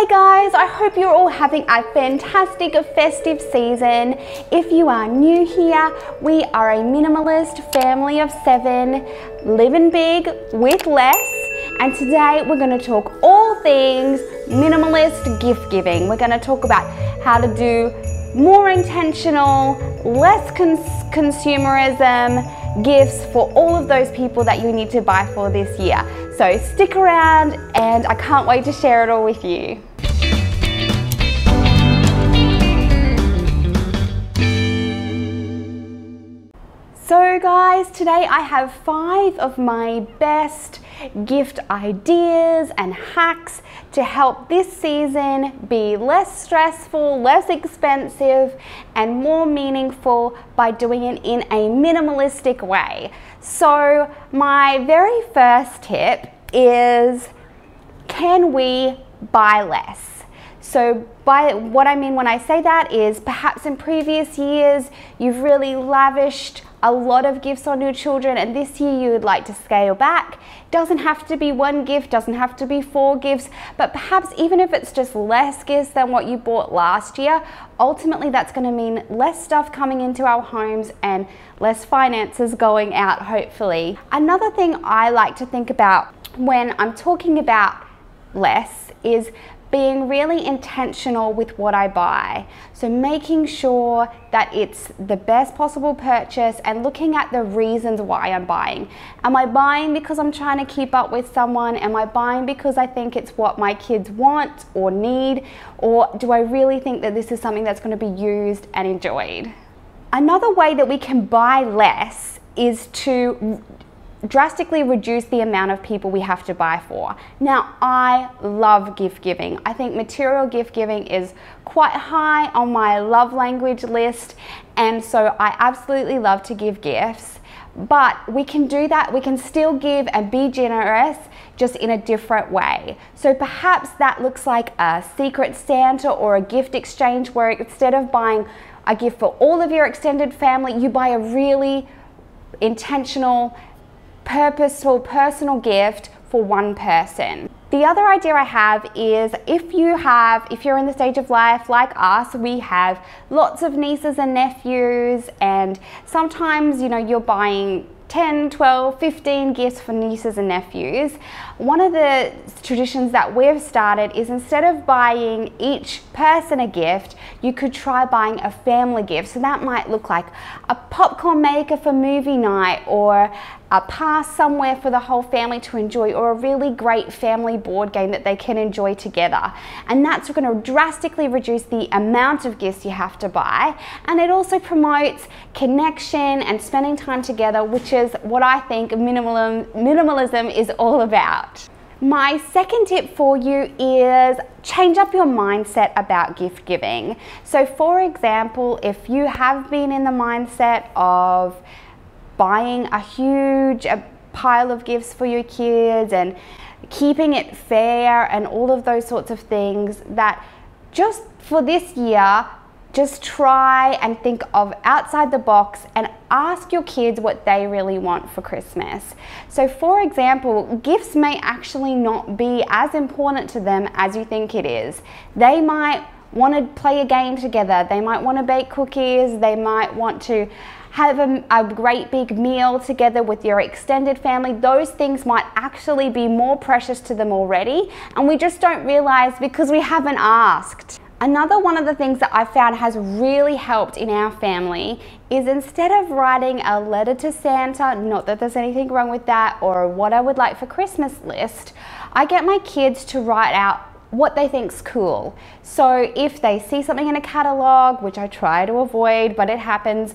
Hi guys, I hope you're all having a fantastic festive season. If you are new here, we are a minimalist family of 7, living big with less, and today we're going to talk all things minimalist gift giving. We're going to talk about how to do more intentional, less consumerism gifts for all of those people that you need to buy for this year. So stick around and I can't wait to share it all with you. So guys, today I have 5 of my best gift ideas and hacks to help this season be less stressful, less expensive, and more meaningful by doing it in a minimalistic way. So my very first tip is, can we buy less? So by what I mean when I say that is, perhaps in previous years you've really lavished a lot of gifts on your children and this year you would like to scale back. Doesn't have to be 1 gift, doesn't have to be 4 gifts, but perhaps even if it's just less gifts than what you bought last year, ultimately that's going to mean less stuff coming into our homes and less finances going out, hopefully. Another thing I like to think about when I'm talking about less is being really intentional with what I buy. So making sure that it's the best possible purchase and looking at the reasons why I'm buying. Am I buying because I'm trying to keep up with someone? Am I buying because I think it's what my kids want or need? Or do I really think that this is something that's going to be used and enjoyed? Another way that we can buy less is to drastically reduce the amount of people we have to buy for. Now, I love gift giving. I think material gift giving is quite high on my love language list, and so I absolutely love to give gifts. But we can do that, we can still give and be generous, just in a different way. So perhaps that looks like a secret Santa or a gift exchange where instead of buying a gift for all of your extended family, you buy a really intentional, purposeful, personal gift for one person. The other idea I have is if you're in the stage of life like us, we have lots of nieces and nephews, and sometimes, you're buying 10, 12, 15 gifts for nieces and nephews. One of the traditions that we've started is instead of buying each person a gift, you could try buying a family gift. So that might look like a popcorn maker for movie night, or a pass somewhere for the whole family to enjoy, or a really great family board game that they can enjoy together. And that's going to drastically reduce the amount of gifts you have to buy. And it also promotes connection and spending time together, which is what I think minimalism is all about. My second tip for you is change up your mindset about gift giving. So for example, if you have been in the mindset of buying a huge pile of gifts for your kids and keeping it fair and all of those sorts of things, that just for this year, just try and think of outside the box and ask your kids what they really want for Christmas. So for example, gifts may actually not be as important to them as you think it is. They might want to play a game together, they might want to bake cookies, they might want to have a great big meal together with your extended family. Those things might actually be more precious to them already, and we just don't realize because we haven't asked. Another one of the things that I found has really helped in our family is instead of writing a letter to Santa, not that there's anything wrong with that, or what I would like for Christmas list, I get my kids to write out what they think's cool. So if they see something in a catalog, which I try to avoid, but it happens,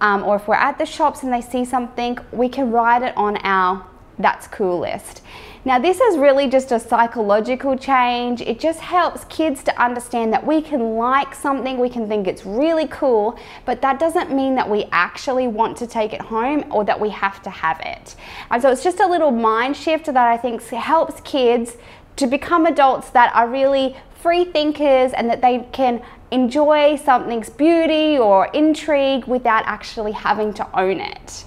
or if we're at the shops and they see something, we can write it on our that's cool list. Now this is really just a psychological change. It just helps kids to understand that we can like something, we can think it's really cool, but that doesn't mean that we actually want to take it home or that we have to have it. And so it's just a little mind shift that I think helps kids to become adults that are really free thinkers and that they can enjoy something's beauty or intrigue without actually having to own it.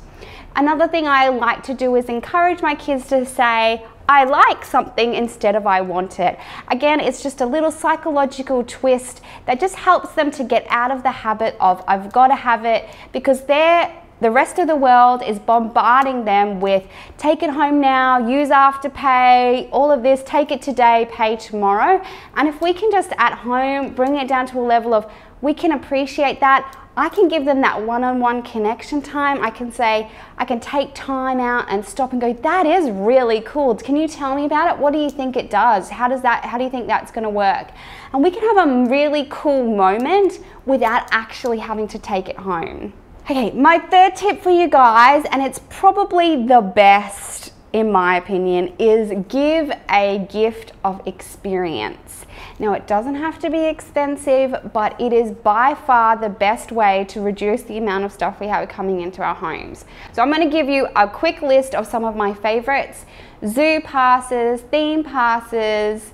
Another thing I like to do is encourage my kids to say, I like something instead of I want it. Again, it's just a little psychological twist that just helps them to get out of the habit of I've got to have it, because the rest of the world is bombarding them with take it home now, use Afterpay, all of this, take it today, pay tomorrow. And if we can just at home bring it down to a level of we can appreciate that. I can give them that one-on-one connection time. I can say, I can take time out and stop and go, that is really cool. Can you tell me about it? What do you think it does? How do you think that's gonna work? And we can have a really cool moment without actually having to take it home. Okay, my third tip for you guys, and it's probably the best in my opinion, is give a gift of experience. Now, it doesn't have to be expensive, but it is by far the best way to reduce the amount of stuff we have coming into our homes. So I'm going to give you a quick list of some of my favorites: zoo passes, theme passes,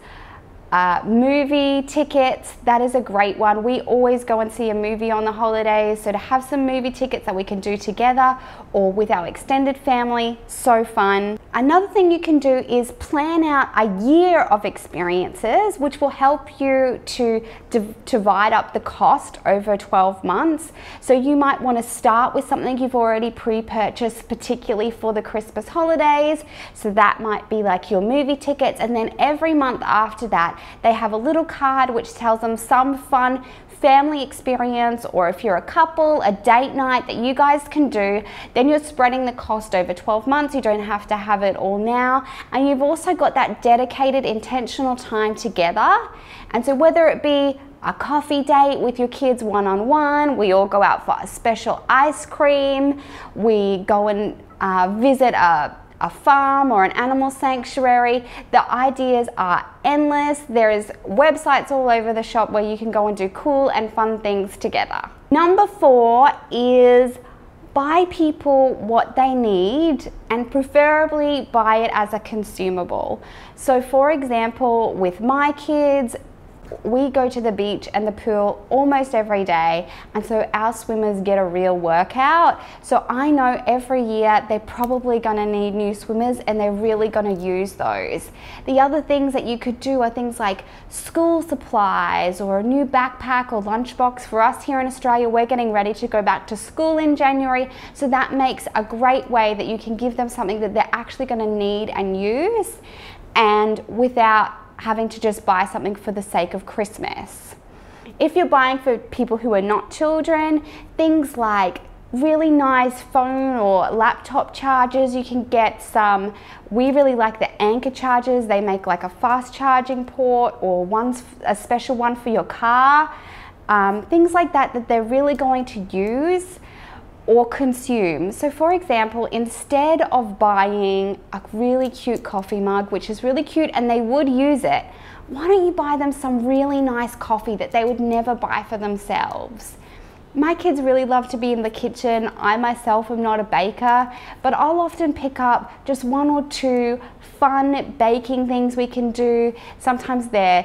movie tickets. That is a great one. We always go and see a movie on the holidays, so to have some movie tickets that we can do together or with our extended family, so fun. Another thing you can do is plan out a year of experiences, which will help you to divide up the cost over 12 months. So you might want to start with something you've already pre-purchased, particularly for the Christmas holidays. So that might be like your movie tickets, and then every month after that, they have a little card which tells them some fun family experience, or if you're a couple, a date night that you guys can do. Then you're spreading the cost over 12 months. You don't have to have it all now. And you've also got that dedicated, intentional time together. And so whether it be a coffee date with your kids one-on-one, we all go out for a special ice cream, we go and visit a farm or an animal sanctuary. The ideas are endless. There's websites all over the shop where you can go and do cool and fun things together. Number 4 is buy people what they need, and preferably buy it as a consumable. So for example, with my kids, we go to the beach and the pool almost every day, and so our swimmers get a real workout. So I know every year they're probably going to need new swimmers, and they're really going to use those. The other things that you could do are things like school supplies or a new backpack or lunchbox. For us here in Australia, we're getting ready to go back to school in January, so that makes a great way that you can give them something that they're actually going to need and use, and without having to just buy something for the sake of Christmas. If you're buying for people who are not children, things like really nice phone or laptop chargers, you can get some. We really like the Anchor chargers. They make like a fast charging port, or a special one for your car. Things like that that they're really going to use or consume. So for example, instead of buying a really cute coffee mug, which is really cute and they would use it, why don't you buy them some really nice coffee that they would never buy for themselves? My kids really love to be in the kitchen. I myself am not a baker, but I'll often pick up just 1 or 2 fun baking things we can do. Sometimes they're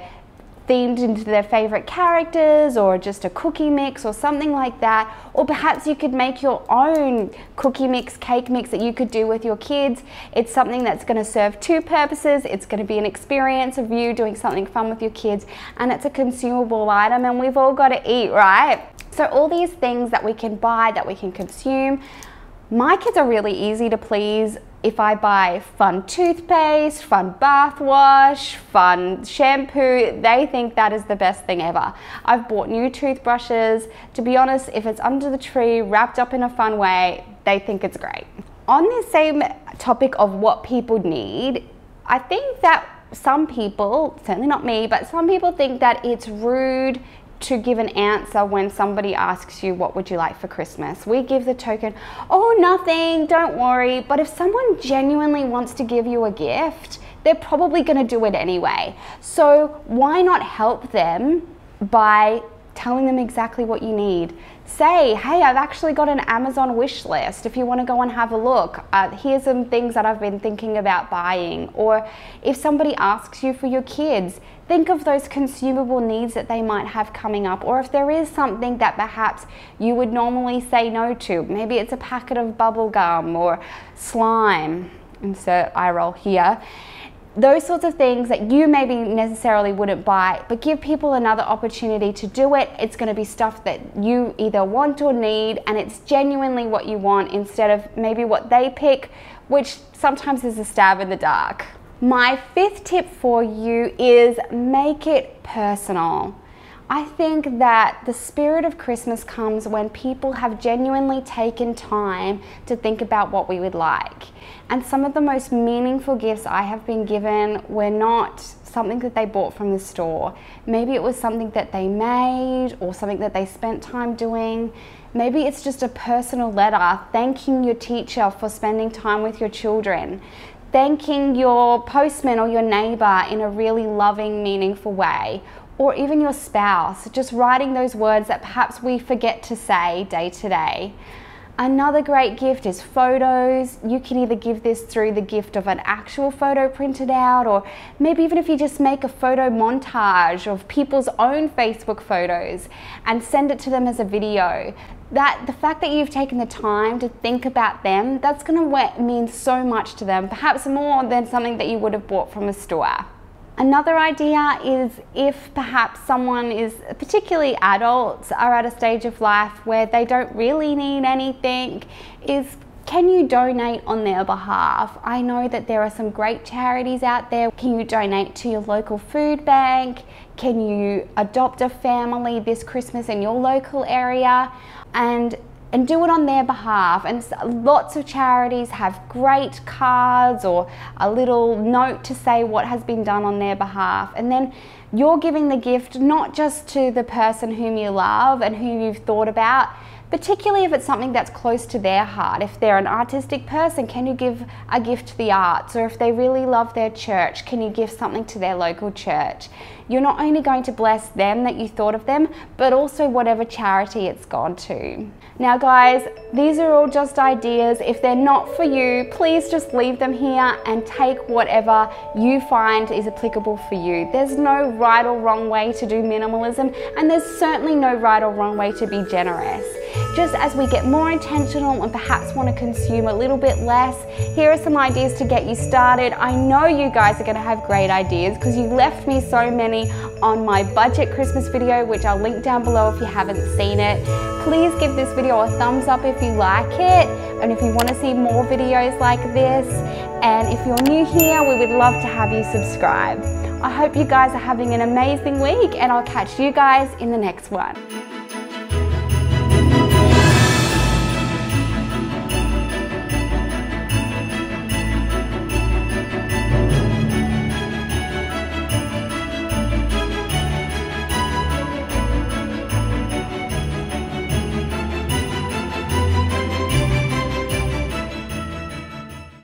themed into their favorite characters, or just a cookie mix or something like that. Or perhaps you could make your own cookie mix, cake mix that you could do with your kids. It's something that's going to serve 2 purposes. It's going to be an experience of you doing something fun with your kids, and it's a consumable item, and we've all got to eat, right? So all these things that we can buy, that we can consume. My kids are really easy to please. If I buy fun toothpaste, fun bath wash, fun shampoo, they think that is the best thing ever. I've bought new toothbrushes. To be honest, if it's under the tree, wrapped up in a fun way, they think it's great. On the same topic of what people need, I think that some people, certainly not me, but some people think that it's rude to give an answer when somebody asks you, what would you like for Christmas? We give the token, oh, nothing, don't worry. But if someone genuinely wants to give you a gift, they're probably going to do it anyway. So why not help them by telling them exactly what you need? Say, hey, I've actually got an Amazon wish list. If you want to go and have a look, here's some things that I've been thinking about buying. Or if somebody asks you for your kids, think of those consumable needs that they might have coming up. Or if there is something that perhaps you would normally say no to, maybe it's a packet of bubble gum or slime, insert eye roll here. those sorts of things that you maybe necessarily wouldn't buy, but give people another opportunity to do it. It's going to be stuff that you either want or need, and it's genuinely what you want instead of maybe what they pick, which sometimes is a stab in the dark. My fifth tip for you is make it personal. I think that the spirit of Christmas comes when people have genuinely taken time to think about what we would like. And some of the most meaningful gifts I have been given were not something that they bought from the store. Maybe it was something that they made or something that they spent time doing. Maybe it's just a personal letter thanking your teacher for spending time with your children, thanking your postman or your neighbor in a really loving, meaningful way, or even your spouse, just writing those words that perhaps we forget to say day to day. Another great gift is photos. You can either give this through the gift of an actual photo printed out, or maybe even if you just make a photo montage of people's own Facebook photos and send it to them as a video. The fact that you've taken the time to think about them, that's going to mean so much to them, perhaps more than something that you would have bought from a store. Another idea is if perhaps someone is, particularly adults, are at a stage of life where they don't really need anything, is can you donate on their behalf? I know that there are some great charities out there. Can you donate to your local food bank? Can you adopt a family this Christmas in your local area? And do it on their behalf. And lots of charities have great cards or a little note to say what has been done on their behalf. And then you're giving the gift not just to the person whom you love and who you've thought about, particularly if it's something that's close to their heart. If they're an artistic person, can you give a gift to the arts? Or if they really love their church, can you give something to their local church? You're not only going to bless them that you thought of them, but also whatever charity it's gone to. Now guys, these are all just ideas. If they're not for you, please just leave them here and take whatever you find is applicable for you. There's no right or wrong way to do minimalism, and there's certainly no right or wrong way to be generous. Just as we get more intentional and perhaps want to consume a little bit less, here are some ideas to get you started. I know you guys are going to have great ideas because you left me so many on my budget Christmas video, which I'll link down below if you haven't seen it. Please give this video a thumbs up if you like it, and if you want to see more videos like this. And if you're new here, we would love to have you subscribe. I hope you guys are having an amazing week, and I'll catch you guys in the next one.